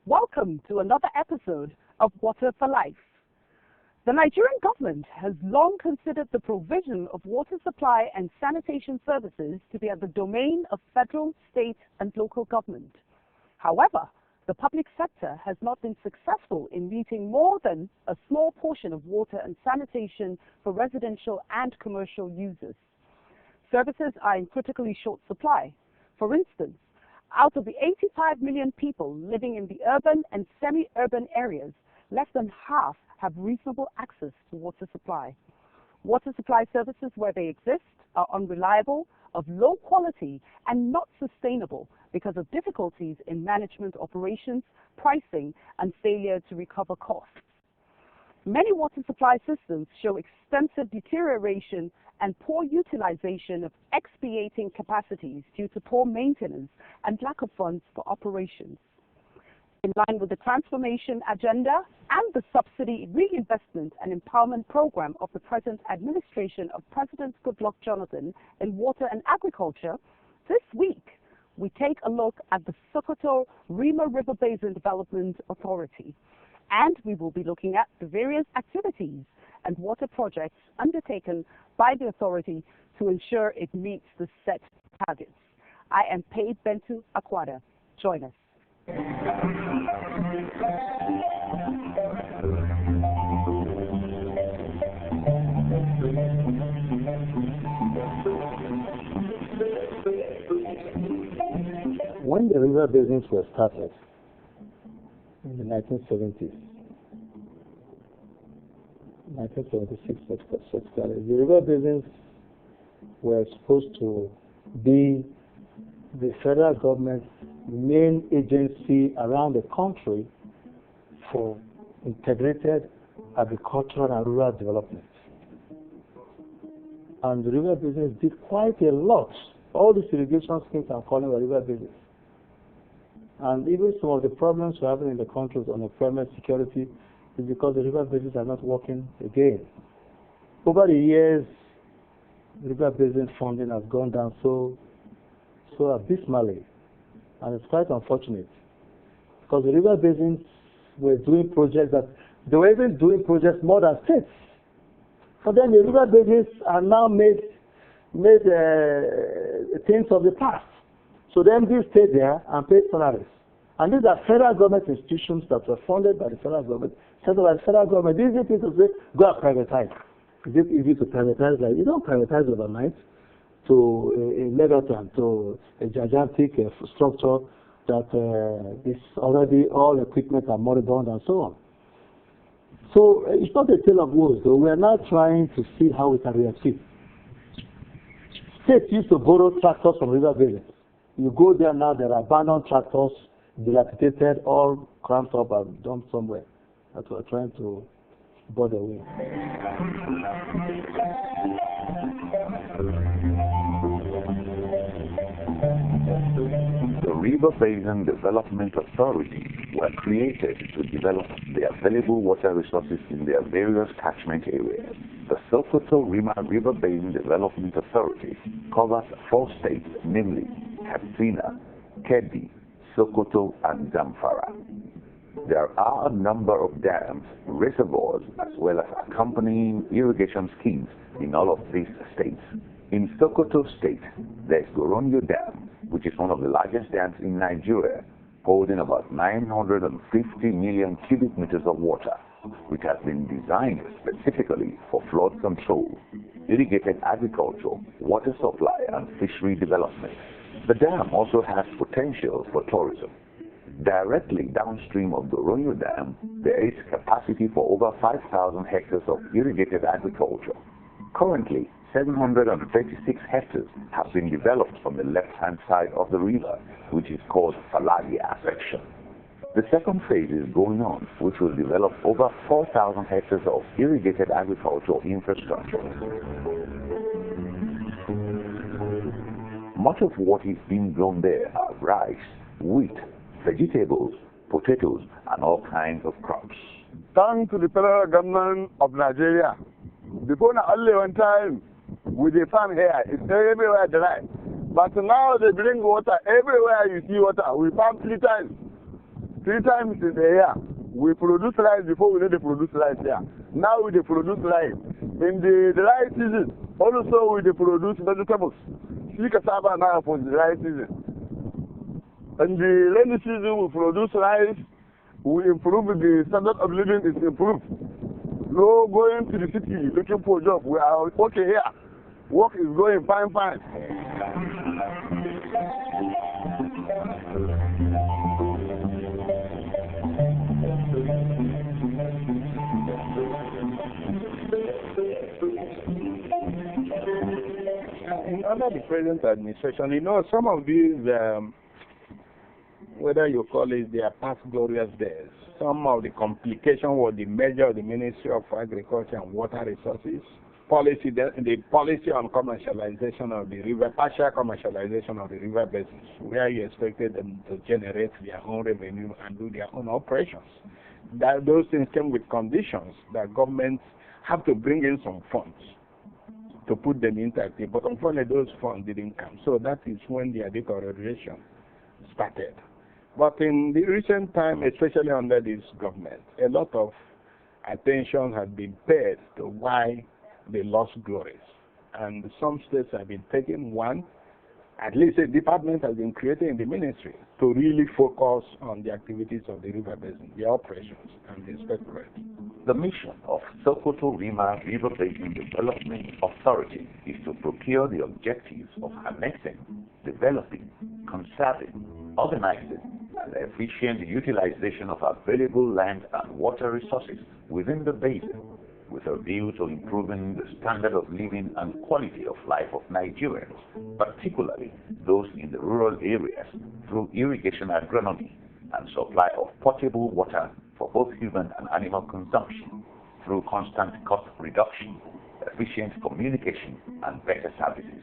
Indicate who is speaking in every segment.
Speaker 1: Welcome to another episode of Water for Life. The Nigerian government has long considered the provision of water supply and sanitation services to be at the domain of federal, state, and local government. However, the public sector has not been successful in meeting more than a small portion of water and sanitation for residential and commercial users. Services are in critically short supply. For instance, out of the 85 million people living in the urban and semi-urban areas, less than half have reasonable access to water supply. Water supply services where they exist are unreliable, of low quality, and not sustainable because of difficulties in management operations, pricing, and failure to recover costs. Many water supply systems show extensive deterioration and poor utilization of expiating capacities due to poor maintenance and lack of funds for operations. In line with the transformation agenda and the subsidy reinvestment and empowerment program of the present administration of President Goodluck Jonathan in water and agriculture, this week we take a look at the Sokoto Rima River Basin Development Authority, and we will be looking at the various activities and water projects undertaken by the authority to ensure it meets the set targets. I am Paid Bentu Akwada. Join us.
Speaker 2: When the river basins were started in the 1970s, 1976 particularly, the river basins were supposed to be the federal government's main agency around the country for integrated agricultural and rural development. And the river basins did quite a lot. All these irrigation schemes I'm calling the river basins. And even some of the problems we're having in the country with unemployment, security, is because the river basins are not working again. Over the years, the river basin funding has gone down so abysmally, and it's quite unfortunate because the river basins were doing projects that they were even doing projects more than states. But then the river basins are now made things of the past. So the MDs stayed there and paid salaries. And these are federal government institutions that were funded by the federal government, set up by the federal government. These are people say, go and privatize. Is it easy to privatize? Like, you don't privatize overnight to a leviathan, to a gigantic structure that is already all equipment are moribund and so on. So it's not a tale of woes, though. We are now trying to see how we can reachieve. States used to borrow tractors from river basins. You go there now, there are abandoned tractors, dilapidated, all cramped up and dumped somewhere that we're trying to board away.
Speaker 3: The River Basin Development Authority were created to develop the available water resources in their various catchment areas. The Sokoto Rima River Basin Development Authority covers 4 states, namely Katsina, Kebbi, Sokoto, and Zamfara. There are a number of dams, reservoirs, as well as accompanying irrigation schemes in all of these states. In Sokoto State, there is Goronyo Dam, which is one of the largest dams in Nigeria, holding about 950 million cubic meters of water, which has been designed specifically for flood control, irrigated agriculture, water supply, and fishery development. The dam also has potential for tourism. Directly downstream of the Goronyo Dam, there is capacity for over 5,000 hectares of irrigated agriculture. Currently, 736 hectares have been developed from the left-hand side of the river, which is called Falagia section. The second phase is going on, which will develop over 4,000 hectares of irrigated agricultural infrastructure. Much of what is being grown there are rice, wheat, vegetables, potatoes, and all kinds of crops.
Speaker 4: Thanks to the federal government of Nigeria, before now only one time with the farm here, it's everywhere dry. But now they bring water everywhere you see water. We farm 3 times. 3 times in the year. We produce rice before we need to produce rice here. Now we produce rice. In the dry season, also we produce vegetables. See cassava now for the dry season. In the rainy season, we produce rice. We improve the standard of living is improved. No going to the city looking for a job. We are okay here. Work is going fine.
Speaker 5: Under the present administration, you know, some of these, whether you call it their past glorious days, some of the complication with the measure of the Ministry of Agriculture and Water Resources, policy, the policy on commercialization of the river, partial commercialization of the river basins, where you expected them to generate their own revenue and do their own operations. That those things came with conditions that governments have to bring in some funds to put them into activity. But unfortunately, those funds didn't come. So that is when the deterioration started. But in the recent time, especially under this government, a lot of attention has been paid to why they lost glories. And some steps have been taken. One, at least a department has been created in the ministry to really focus on the activities of the river basin, the operations, and the inspectorate.
Speaker 3: The mission of Sokoto Rima River Basin Development Authority is to procure the objectives of harnessing, developing, conserving, organizing, and efficient utilization of available land and water resources within the basin, with a view to improving the standard of living and quality of life of Nigerians, particularly those in the rural areas, through irrigation agronomy and supply of potable water for both human and animal consumption, through constant cost reduction, efficient communication, and better services.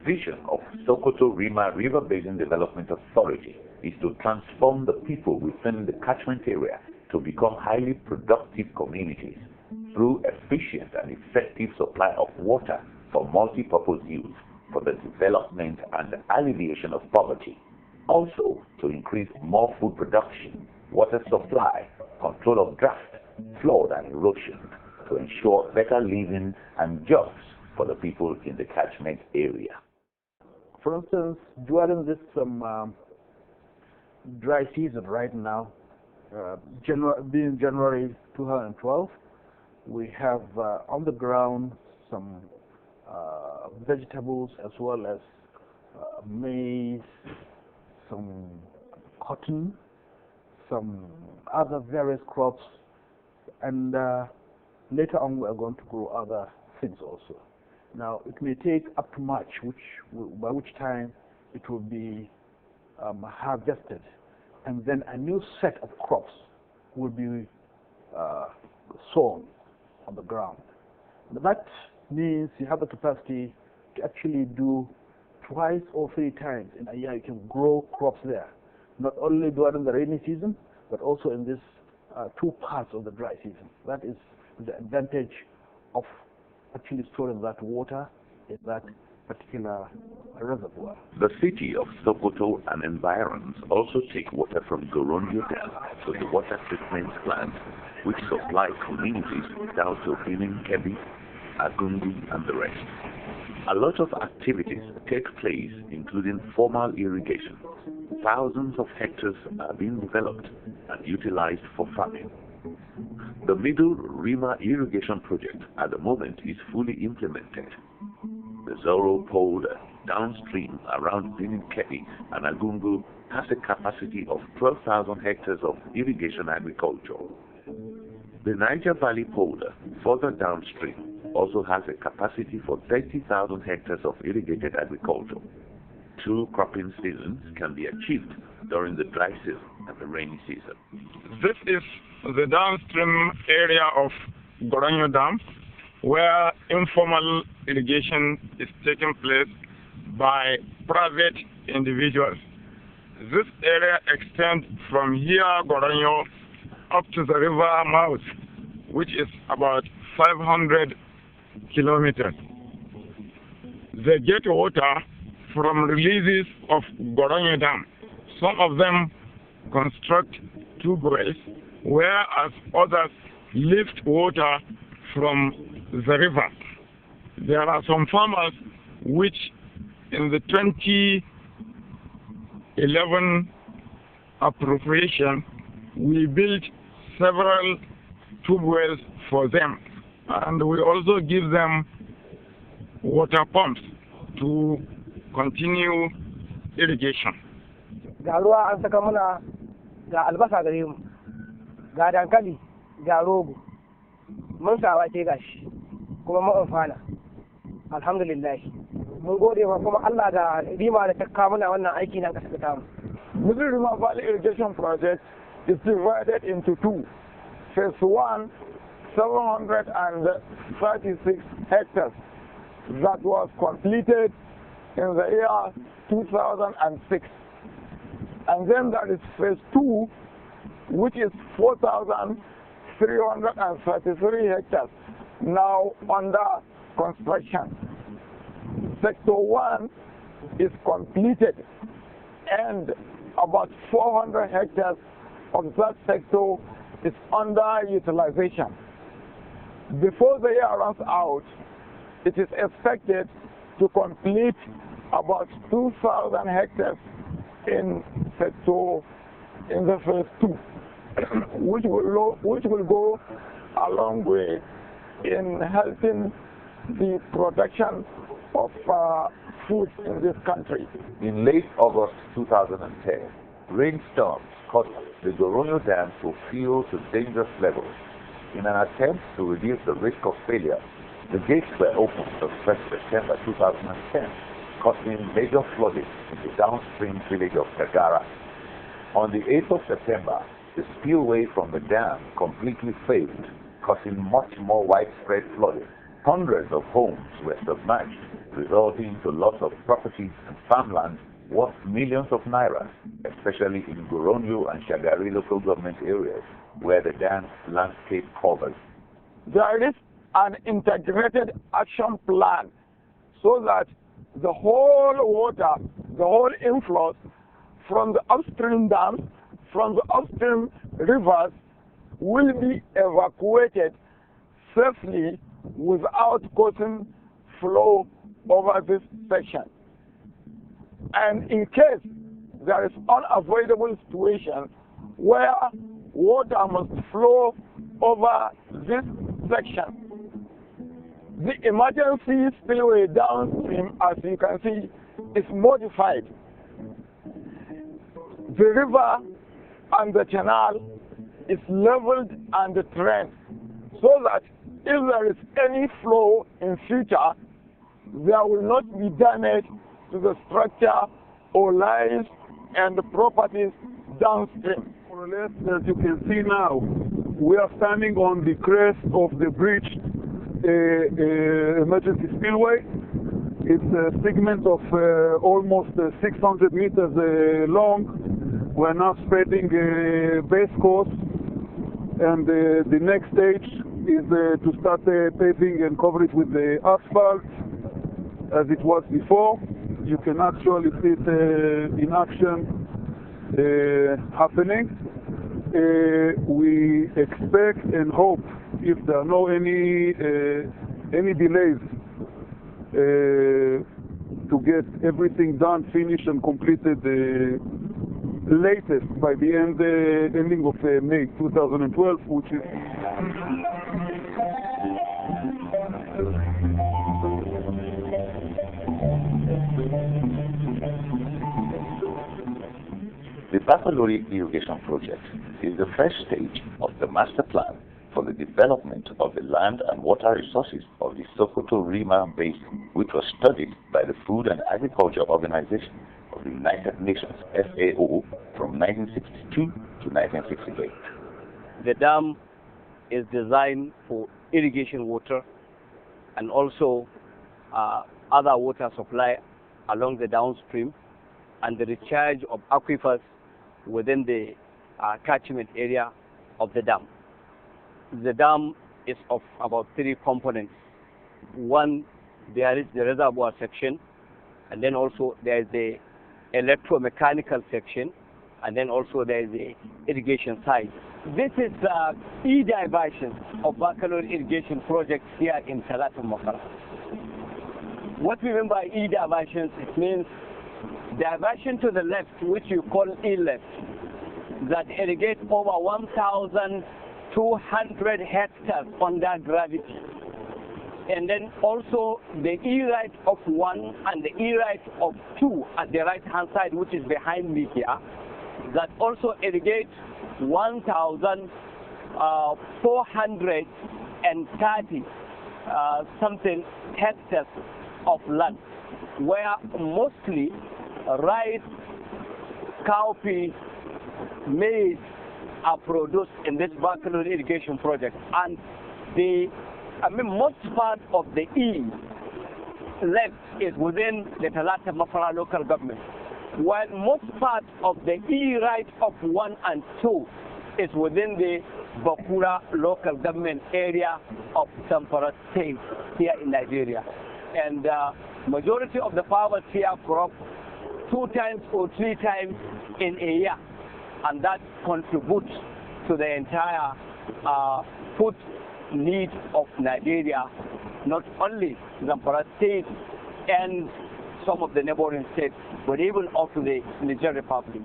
Speaker 3: Vision of Sokoto Rima River Basin Development Authority is to transform the people within the catchment area to become highly productive communities through efficient and effective supply of water for multi-purpose use for the development and alleviation of poverty. Also, to increase more food production, water supply, control of drought, flood and erosion, to ensure better living and jobs for the people in the catchment area.
Speaker 2: For instance, during this dry season right now, being January 2012, we have on the ground some vegetables as well as maize, some cotton, some other various crops, and later on we are going to grow other things also. Now it may take up to March, by which time it will be harvested, and then a new set of crops will be sown on the ground. That means you have the capacity to actually do 2 or 3 times in a year. You can grow crops there, not only during the rainy season, but also in this 2 parts of the dry season. That is the advantage of actually storing that water in that particular reservoir.
Speaker 3: The city of Sokoto and environs also take water from Gorondio Dam to the water treatment plant, which supply communities down to Benin, Kebbi, Agungu, and the rest. A lot of activities take place, including formal irrigation. Thousands of hectares are being developed and utilized for farming. The Middle Rima irrigation project at the moment is fully implemented. The Zoro polder downstream around Benin, Kebbi, and Agungu has a capacity of 12,000 hectares of irrigation agriculture. The Niger Valley polder further downstream also has a capacity for 30,000 hectares of irrigated agriculture. 2 cropping seasons can be achieved during the dry season and the rainy season.
Speaker 5: This is the downstream area of Goronyo Dam, where informal irrigation is taking place by private individuals. This area extends from here, Goronyo, up to the river mouth, which is about 500 kilometers. They get water from releases of Goronyo Dam. Some of them construct tube wells, whereas others lift water from the river. There are some farmers which in the 2011 appropriation, we built several tube wells for them, and we also give them water pumps to continue irrigation.
Speaker 6: Ga ruwa an saka muna ga albasa gare mu, ga dankali, ga rogo, mun sa wace gashi, kuma mun amfana. Alhamdulillah. Mun gode wa kuma Allah da rima da ta kawo muna wannan aiki nan kasa ta mu.
Speaker 5: Middle River Valley Irrigation Project is divided into two. Phase 1, 736 hectares that was completed in the year 2006. And then there is phase 2, which is 4,333 hectares now under construction. Sector 1 is completed, and about 400 hectares of that sector is under utilization. Before the year runs out, it is expected to complete about 2,000 hectares in sector in the phase 2, which will go a long way in helping the production of food in this country.
Speaker 3: In late August 2010, rainstorms caused the Goronyo Dam to fill to dangerous levels. In an attempt to reduce the risk of failure, the gates were opened on 1st September 2010, causing major flooding in the downstream village of Kagara. On the 8th of September, the spillway from the dam completely failed, causing much more widespread flooding. Hundreds of homes were submerged, resulting in loss of property and farmland worth millions of naira, especially in Goronyo and Shagari local government areas, where the dam's landscape covers.
Speaker 5: There is an integrated action plan so that the whole water, the whole inflows from the upstream dams, from the upstream rivers will be evacuated safely without causing flow over this section. And in case there is unavoidable situation where water must flow over this section, the emergency spillway downstream, as you can see, is modified. The river and the channel is leveled and drained so that if there is any flow in future, there will not be damage to the structure or lines and the properties downstream.
Speaker 7: More or less, as you can see now, we are standing on the crest of the bridge emergency spillway. It's a segment of almost 600 meters long. We're now spreading base course, and the next stage is to start paving and cover it with the asphalt as it was before. You can actually see it in action happening. We expect and hope, if there are no any delays, to get everything done, finished and completed latest by the ending of May 2012, which is
Speaker 3: The Bafalori Irrigation Project is the first stage of the master plan for the development of the land and water resources of the Sokoto Rima Basin, which was studied by the Food and Agriculture Organization of the United Nations FAO from 1962 to 1968.
Speaker 8: The dam is designed for irrigation water and also other water supply along the downstream and the recharge of aquifers within the catchment area of the dam. The dam is of about three components. One, there is the reservoir section, and then also there is the electromechanical section, and then also there is the irrigation side. This is e-diversion of baccalaureate irrigation project here in Talata Mafara. What we mean by e-diversions, it means diversion to the left, which you call E-left, that irrigates over 1,200 hectares under gravity. And then also the E-right of 1 and the E-right of 2 at the right-hand side, which is behind me here, that also irrigates 1,430 something hectares of land, where mostly rice, cowpea, maize are produced in this baccalaureate irrigation project. And most part of the E left is within the Talata Mafara local government, while most part of the E right of 1 and 2 is within the Bakura local government area of Zamfara state here in Nigeria. And majority of the farmers here crop 2 times or 3 times in a year, and that contributes to the entire food need of Nigeria, not only Zamfara state and some of the neighboring states, but even up to the Niger Republic.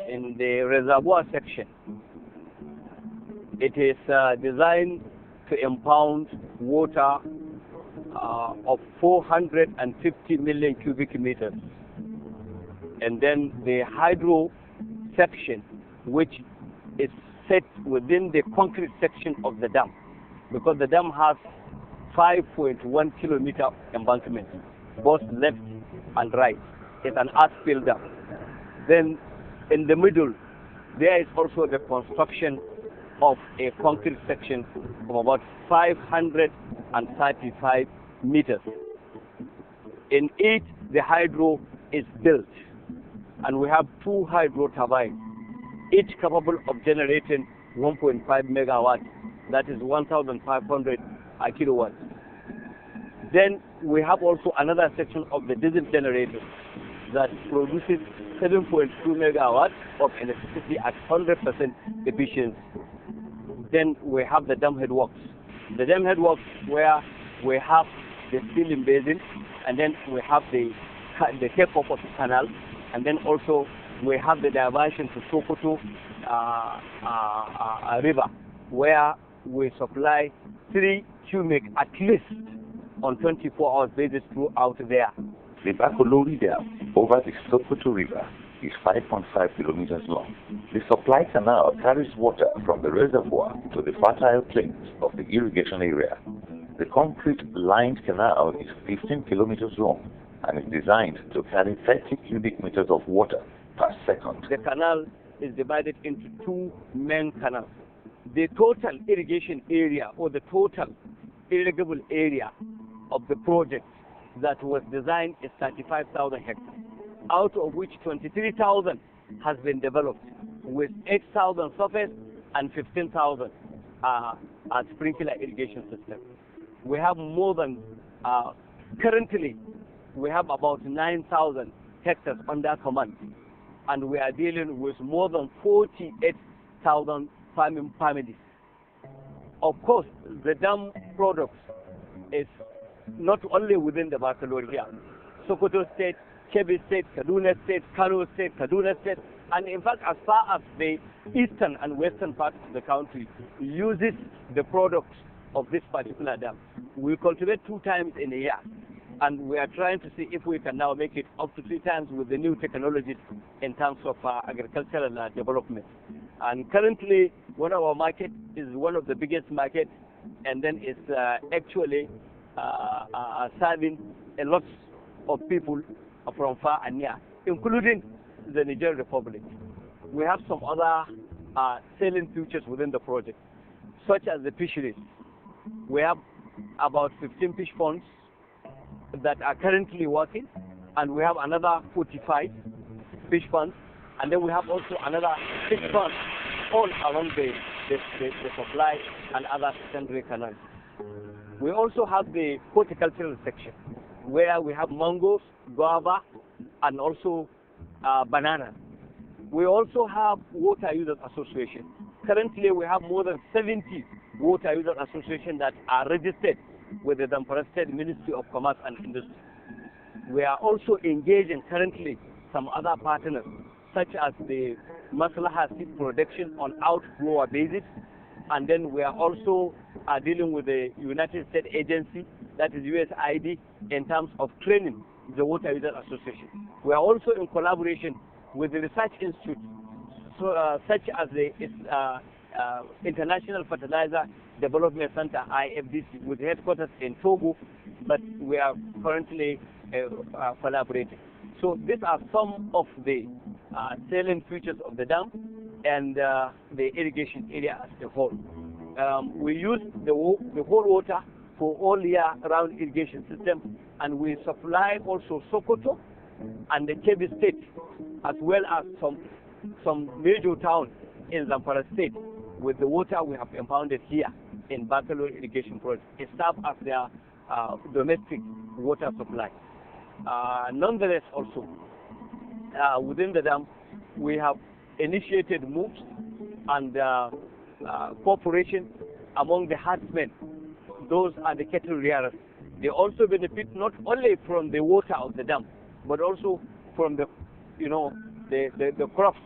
Speaker 8: In the reservoir section, it is designed to impound water of 450 million cubic meters. And then the hydro section, which is set within the concrete section of the dam, because the dam has 5.1 kilometer embankment, both left and right. It's an earth-fill dam. Then in the middle, there is also the construction of a concrete section of about 535 meters. In it, the hydro is built, and we have 2 hydro turbines, each capable of generating 1.5 megawatts, that is 1,500 kilowatts. Then we have also another section of the diesel generator that produces 7.2 megawatts of electricity at 100% efficiency. Then we have the dam headworks. The dam headworks where we have the sealing basin, and then we have the takeoff of the canal, and then also we have the diversion to Sokoto river, where we supply 3 cubic at least on 24 hours basis throughout there.
Speaker 3: The Bacolori Dam over the Sokoto River is 5.5 kilometers long. The supply canal carries water from the reservoir to the fertile plains of the irrigation area. The concrete-lined canal is 15 kilometers long and is designed to carry 30 cubic meters of water per second.
Speaker 8: The canal is divided into 2 main canals. The total irrigation area, or the total irrigable area of the project that was designed, is 35,000 hectares, out of which 23,000 has been developed, with 8,000 surface and 15,000 sprinkler irrigation system. We have more than, currently, we have about 9,000 hectares under command, and we are dealing with more than 48,000 farming families. Of course, the dam products is not only within the Bacolori here. Sokoto State, Kebbi State, Kaduna State, Kano State, Kaduna State, and in fact as far as the eastern and western part of the country uses the products of this particular dam. We cultivate 2 times in a year, and we are trying to see if we can now make it up to 3 times with the new technologies in terms of agricultural development. And currently, one of our markets is one of the biggest markets, and then it's actually serving a lot of people from far and near, including the Nigerian Republic. We have some other selling features within the project, such as the fisheries. We have about 15 fish ponds that are currently working, and we have another 45 fish ponds, and then we have also another 6 ponds all along the supply and other secondary canals. We also have the horticultural section, where we have mangoes, guava, and also bananas. We also have water users association. Currently, we have more than 70 water users associations that are registered with the Zamfara State Ministry of Commerce and Industry. We are also engaging currently some other partners, such as the Maslaha seed production on outflow basis, and then we are also dealing with the United States agency, that is USAID, in terms of training the Water User Association. We are also in collaboration with the research institute, such as the International Fertilizer Development Center, IFDC, with headquarters in Togo, but we are currently collaborating. So these are some of the salient features of the dam and the irrigation area as a whole. We use the whole water for all year-round irrigation system, and we supply also Sokoto and the Kebbi State, as well as some major towns in Zamfara State with the water we have impounded here in Bachelor Irrigation Project. It serves as their domestic water supply. Nonetheless, also, within the dam, we have initiated moves and cooperation among the herdsmen. Those are the cattle rearers. They also benefit not only from the water of the dam, but also from the crops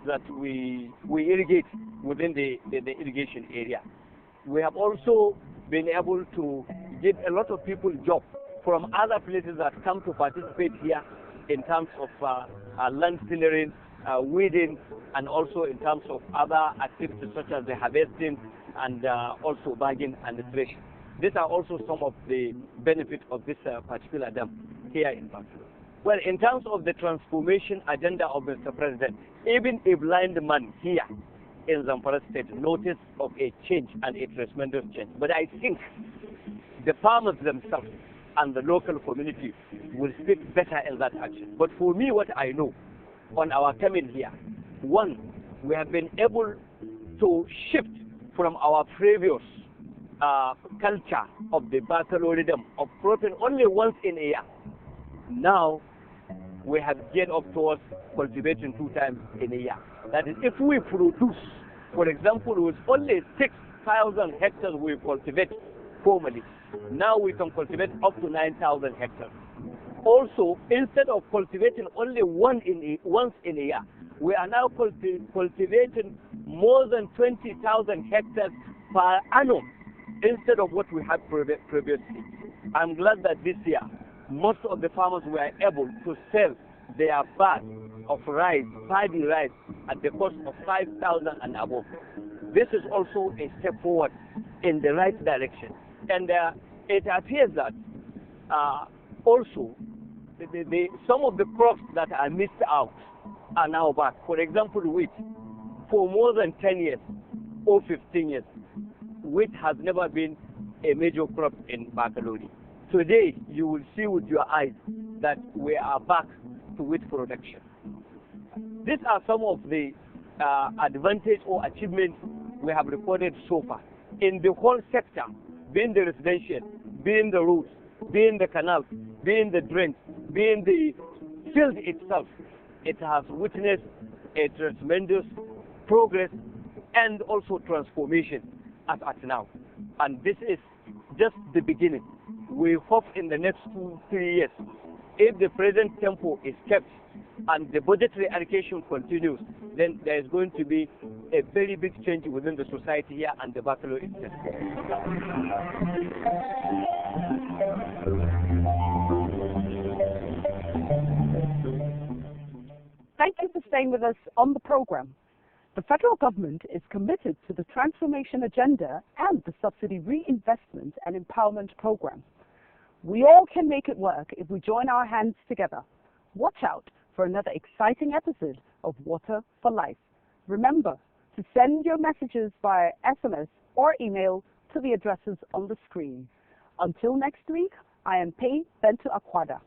Speaker 8: that we irrigate within the irrigation area. We have also been able to give a lot of people jobs from other places that come to participate here in terms of land clearing, weeding, and also in terms of other activities such as the harvesting and also bagging and the threshing. These are also some of the benefits of this particular dam here in Bangkok. Well, in terms of the transformation agenda of Mr. President, even a blind man here in Zamfara State noticed of a change and a tremendous change. But I think the farmers themselves and the local community will speak better in that action. But for me, what I know on our coming here, one, we have been able to shift from our previous culture of the baccalaureate of cropping only once in a year. Now, we have geared up towards cultivating 2 times in a year. That is, if we produce, for example, with only 6,000 hectares we cultivate formally, now we can cultivate up to 9,000 hectares. Also, instead of cultivating only once in a year, we are now cultivating more than 20,000 hectares per annum instead of what we had previously. I'm glad that this year, most of the farmers were able to sell their bag of rice, paddy rice, at the cost of 5,000 and above. This is also a step forward in the right direction. And it appears that also some of the crops that are missed out are now back. For example, wheat. For more than 10 years or 15 years, wheat has never been a major crop in Bakalori. Today, you will see with your eyes that we are back to wheat production. These are some of the advantage or achievements we have recorded so far. In the whole sector, being the residential, being the roads, being the canals, being the drains, being the field itself, it has witnessed a tremendous progress and also transformation as at now. And this is just the beginning. We hope in the next 2-3 years, if the present tempo is kept and the budgetary allocation continues, then there is going to be a very big change within the society here and the Bachelor itself.
Speaker 1: staying with us on the program. The federal government is committed to the transformation agenda and the subsidy reinvestment and empowerment program. We all can make it work if we join our hands together. Watch out for another exciting episode of Water for Life. Remember to send your messages via SMS or email to the addresses on the screen. Until next week, I am Pei Bento Akwada.